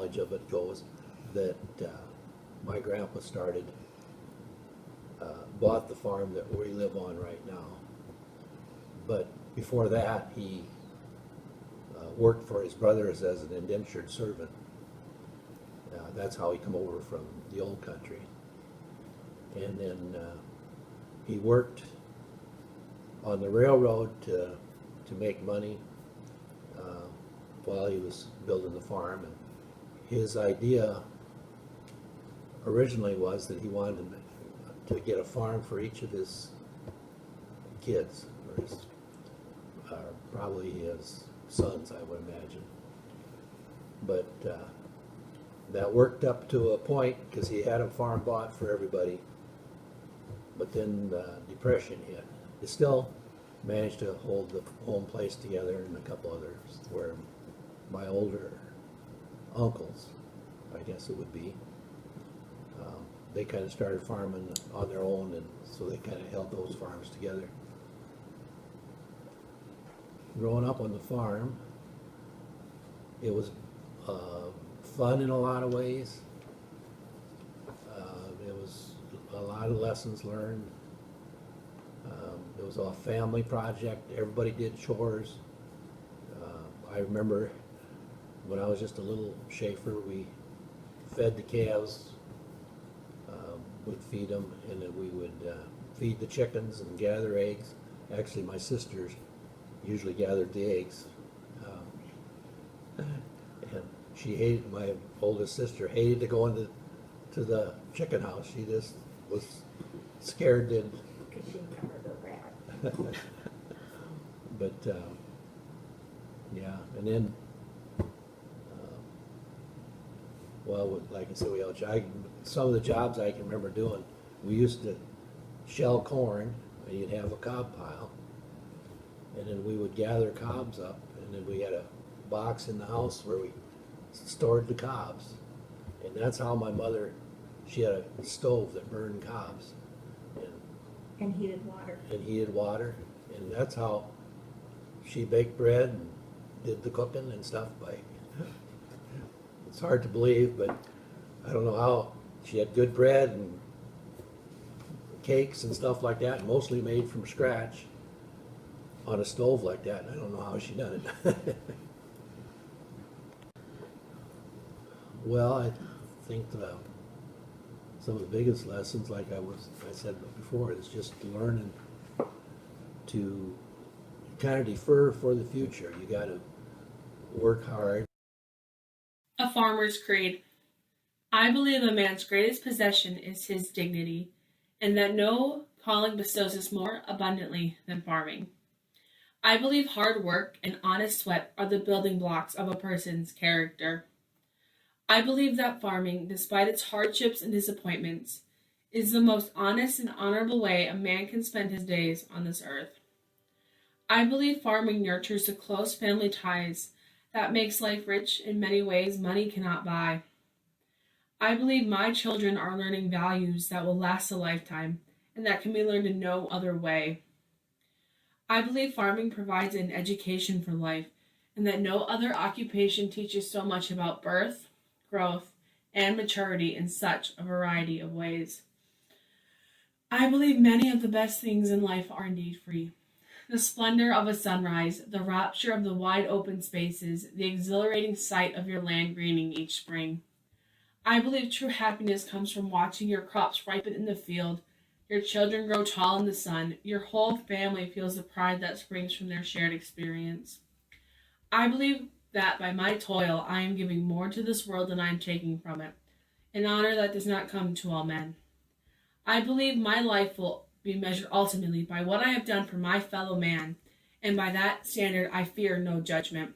knowledge of it goes that my grandpa bought the farm that we live on right now. But before that, he worked for his brothers as an indentured servant. That's how he come over from the old country. And then he worked on the railroad to make money while he was building the farm. And his idea originally was that he wanted to get a farm for each of his kids, or probably his sons, I would imagine. But that worked up to a point because he had a farm bought for everybody. But then Depression hit. He still managed to hold the home place together and a couple others, where my older uncles, I guess it would be, they kind of started farming on their own, and so they kind of held those farms together. Growing up on the farm, it was fun in a lot of ways. It was a lot of lessons learned. It was a family project. Everybody did chores. I remember when I was just a little Schaefer, we fed the calves. We'd feed them, and then we would feed the chickens and gather eggs. Actually, my sisters usually gathered the eggs. And she hated, my oldest sister hated to go into the chicken house. She just was scared to. Because she covered her rat. But yeah, and then well, like I said, some of the jobs I can remember doing. We used to shell corn, and you'd have a cob pile, and then we would gather cobs up, and then we had a box in the house where we stored the cobs. And that's how my mother, she had a stove that burned cobs. And heated water. And that's how she baked bread and did the cooking and stuff. It's hard to believe, but I don't know how. She had good bread and cakes and stuff like that, mostly made from scratch on a stove like that. And I don't know how she done it. Well, I think some of the biggest lessons, like I said before, is just learning to kind of defer for the future. You got to work hard. A Farmer's Creed. I believe a man's greatest possession is his dignity, and that no calling bestows us more abundantly than farming. I believe hard work and honest sweat are the building blocks of a person's character. I believe that farming, despite its hardships and disappointments, is the most honest and honorable way a man can spend his days on this earth. I believe farming nurtures the close family ties that makes life rich in many ways money cannot buy. I believe my children are learning values that will last a lifetime and that can be learned in no other way. I believe farming provides an education for life and that no other occupation teaches so much about birth, growth, and maturity in such a variety of ways. I believe many of the best things in life are indeed free. The splendor of a sunrise, the rapture of the wide open spaces, the exhilarating sight of your land greening each spring. I believe true happiness comes from watching your crops ripen in the field, your children grow tall in the sun, your whole family feels the pride that springs from their shared experience. I believe that by my toil I am giving more to this world than I am taking from it, an honor that does not come to all men. I believe my life will be measured ultimately by what I have done for my fellow man, and by that standard I fear no judgment.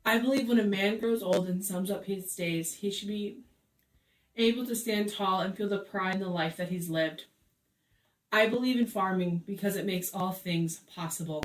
I believe when a man grows old and sums up his days, he should be able to stand tall and feel the pride in the life that he's lived. I believe in farming because it makes all things possible.